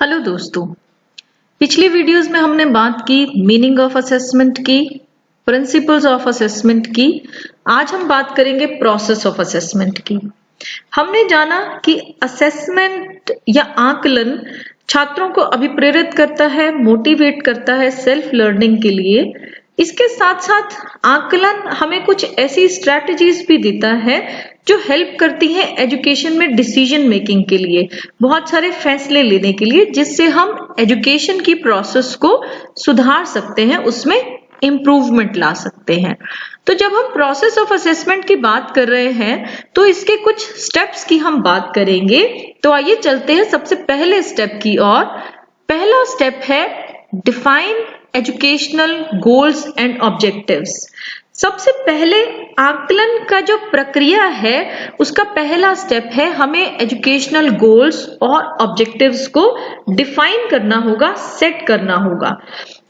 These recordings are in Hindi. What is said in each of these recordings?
हेलो दोस्तों, पिछली वीडियोस में हमने बात की मीनिंग ऑफ असेसमेंट की, प्रिंसिपल्स ऑफ असेसमेंट की। आज हम बात करेंगे प्रोसेस ऑफ असेसमेंट की। हमने जाना कि असेसमेंट या आकलन छात्रों को अभिप्रेरित करता है, मोटिवेट करता है सेल्फ लर्निंग के लिए। इसके साथ साथ आकलन हमें कुछ ऐसी स्ट्रैटेजीज भी देता है जो हेल्प करती है एजुकेशन में डिसीजन मेकिंग के लिए, बहुत सारे फैसले लेने के लिए, जिससे हम एजुकेशन की प्रोसेस को सुधार सकते हैं, उसमें इम्प्रूवमेंट ला सकते हैं। तो जब हम प्रोसेस ऑफ असेसमेंट की बात कर रहे हैं तो इसके कुछ स्टेप्स की हम बात करेंगे। तो आइए चलते हैं सबसे पहले स्टेप की ओर। पहला स्टेप है define educational goals and objectives. सबसे पहले आकलन का जो प्रक्रिया है उसका पहला स्टेप है हमें एजुकेशनल गोल्स और ऑब्जेक्टिव्स को डिफाइन करना होगा, सेट करना होगा,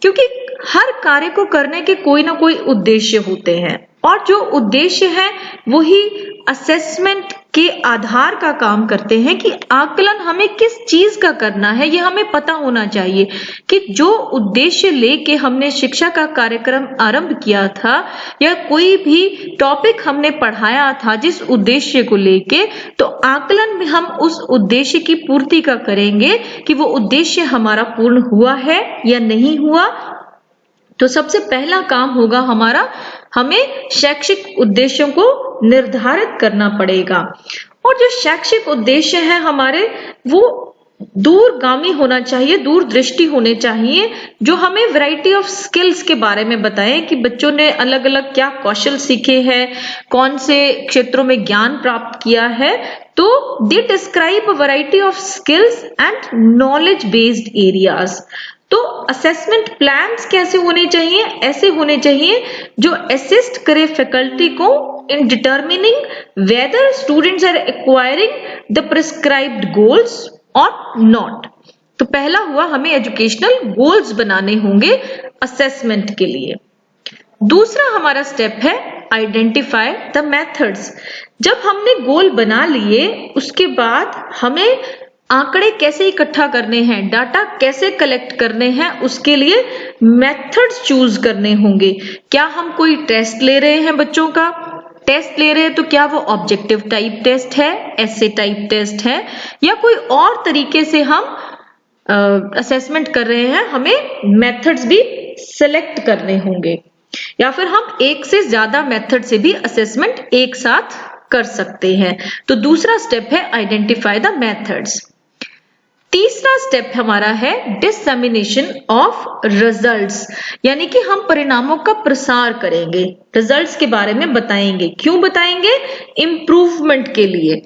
क्योंकि हर कार्य को करने के कोई ना कोई उद्देश्य होते हैं और जो उद्देश्य है वही असेसमेंट के आधार का काम करते हैं कि आकलन हमें किस चीज का करना है, ये हमें पता होना चाहिए कि जो उद्देश्य लेके हमने शिक्षा का कार्यक्रम आरंभ किया था या कोई भी टॉपिक हमने पढ़ाया था जिस उद्देश्य को लेके, तो आकलन में हम उस उद्देश्य की पूर्ति का करेंगे कि वो उद्देश्य हमारा पूर्ण हुआ है या नहीं हुआ। तो सबसे पहला काम होगा हमारा, हमें शैक्षिक उद्देश्यों को निर्धारित करना पड़ेगा। और जो शैक्षिक उद्देश्य है हमारे, वो दूरगामी होना चाहिए, दूरदृष्टि होने चाहिए, जो हमें वैरायटी ऑफ स्किल्स के बारे में बताएं कि बच्चों ने अलग अलग क्या कौशल सीखे हैं, कौन से क्षेत्रों में ज्ञान प्राप्त किया है। तो they describe a variety of skills and knowledge based areas. तो असेसमेंट प्लान्स कैसे होने चाहिए? ऐसे होने चाहिए जो असिस्ट करे फैकल्टी को in determining whether students are acquiring the prescribed goals और नॉट। तो पहला हुआ, हमें एजुकेशनल गोल्स बनाने होंगे असेसमेंट के लिए। दूसरा हमारा स्टेप है आइडेंटिफाई द मेथड्स। जब हमने गोल बना लिए उसके बाद हमें आंकड़े कैसे इकट्ठा करने हैं, डाटा कैसे कलेक्ट करने हैं, उसके लिए मेथड्स चूज करने होंगे। क्या हम कोई टेस्ट ले रहे हैं, बच्चों का टेस्ट ले रहे हैं, तो क्या वो ऑब्जेक्टिव टाइप टेस्ट है, एसे टाइप टेस्ट है, या कोई और तरीके से हम असेसमेंट कर रहे हैं, हमें मेथड्स भी सिलेक्ट करने होंगे। या फिर हम एक से ज्यादा मेथड से भी असेसमेंट एक साथ कर सकते हैं। तो दूसरा स्टेप है आइडेंटिफाई द मेथड्स। तीसरा स्टेप हमारा है डिसमिनेशन ऑफ रिजल्ट्स, यानी कि हम परिणामों का प्रसार करेंगे, रिजल्ट्स के बारे में बताएंगे। क्यों बताएंगे? इम्प्रूवमेंट के लिए,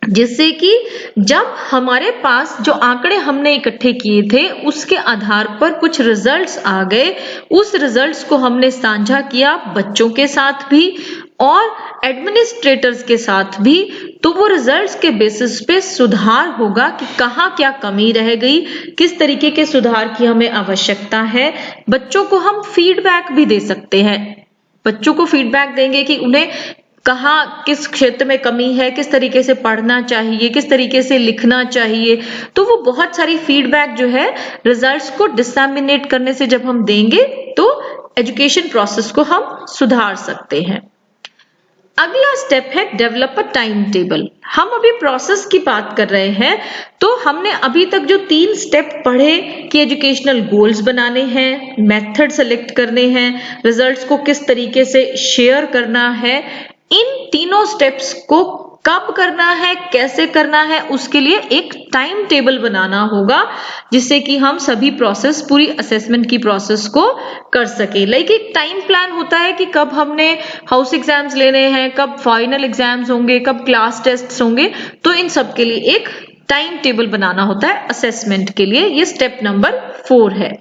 जिससे कि जब हमारे पास जो आंकड़े हमने इकट्ठे किए थे उसके आधार पर कुछ रिजल्ट्स आ गए, उस रिजल्ट्स को हमने साझा किया बच्चों के साथ भी और एडमिनिस्ट्रेटर्स के साथ भी, तो वो रिजल्ट्स के बेसिस पे सुधार होगा कि कहाँ क्या कमी रह गई, किस तरीके के सुधार की हमें आवश्यकता है। बच्चों को हम फीडबैक भी दे सकते हैं, बच्चों को फीडबैक देंगे कि उन्हें कहाँ किस क्षेत्र में कमी है, किस तरीके से पढ़ना चाहिए, किस तरीके से लिखना चाहिए। तो वो बहुत सारी फीडबैक जो है रिजल्ट्स को डिसमिनेट करने से जब हम देंगे तो एजुकेशन प्रोसेस को हम सुधार सकते हैं। अगला स्टेप है डेवलप अ टाइम टेबल। हम अभी प्रोसेस की बात कर रहे हैं, तो हमने अभी तक जो 3 स्टेप पढ़े कि एजुकेशनल गोल्स बनाने हैं, मेथड सेलेक्ट करने हैं, रिजल्ट्स को किस तरीके से शेयर करना है, इन तीनों स्टेप्स को कब करना है, कैसे करना है, उसके लिए एक टाइम टेबल बनाना होगा, जिससे कि हम सभी प्रोसेस, पूरी असेसमेंट की प्रोसेस को कर सके। लाइक एक टाइम प्लान होता है कि कब हमने हाउस एग्जाम्स लेने हैं, कब फाइनल एग्जाम्स होंगे, कब क्लास टेस्ट्स होंगे, तो इन सब के लिए एक टाइम टेबल बनाना होता है असेसमेंट के लिए। ये स्टेप नंबर 4 है।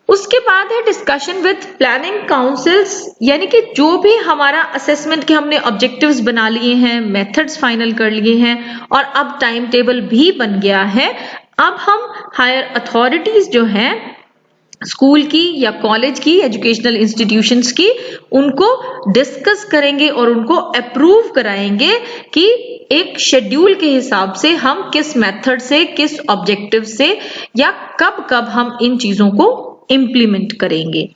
उसके बाद है डिस्कशन विद प्लानिंग काउंसिल्स, यानी कि जो भी हमारा असेसमेंट के हमने ऑब्जेक्टिव्स बना लिए हैं, मेथड्स फाइनल कर लिए हैं और अब टाइम टेबल भी बन गया है, अब हम हायर अथॉरिटीज जो हैं स्कूल की या कॉलेज की, एजुकेशनल इंस्टीट्यूशंस की, उनको डिस्कस करेंगे और उनको अप्रूव कराएंगे कि एक शेड्यूल के हिसाब से हम किस मेथड से, किस ऑब्जेक्टिव से या कब कब हम इन चीजों को इम्प्लीमेंट करेंगे।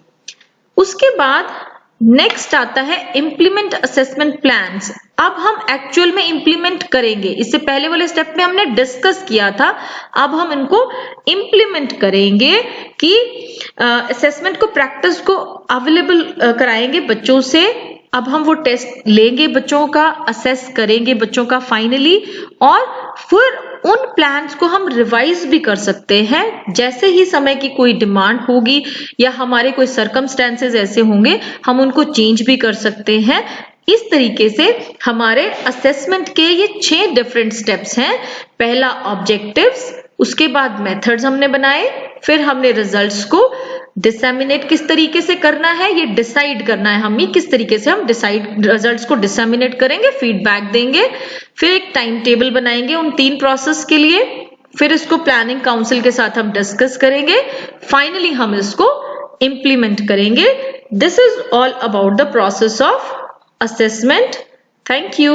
उसके बाद नेक्स्ट आता है इम्प्लीमेंट असेसमेंट प्लान्स। अब हम एक्चुअल में इम्प्लीमेंट करेंगे, इससे पहले वाले स्टेप में हमने डिस्कस किया था, अब हम इनको इम्प्लीमेंट करेंगे कि असेसमेंट को, प्रैक्टिस को अवेलेबल कराएंगे बच्चों से। अब हम वो टेस्ट लेंगे बच्चों का, असेस करेंगे बच्चों का फाइनली, और फिर उन प्लान्स को हम रिवाइज भी कर सकते हैं। जैसे ही समय की कोई डिमांड होगी या हमारे कोई सर्कमस्टेंसेस ऐसे होंगे, हम उनको चेंज भी कर सकते हैं। इस तरीके से हमारे असेसमेंट के ये 6 डिफरेंट स्टेप्स हैं। पहला ऑब्जेक्टिव्स, उसके बाद मेथड्स हमने बनाए, फिर हमने रिजल्ट्स को डिसेमिनेट किस तरीके से करना है, ये डिसाइड करना है हमें किस तरीके से हम डिसाइड रिजल्ट्स को डिसेमिनेट करेंगे, फीडबैक देंगे, फिर एक टाइम टेबल बनाएंगे उन 3 प्रोसेस के लिए, फिर इसको प्लानिंग काउंसिल के साथ हम डिस्कस करेंगे, फाइनली हम इसको इम्प्लीमेंट करेंगे। This is all about the process of assessment. Thank you.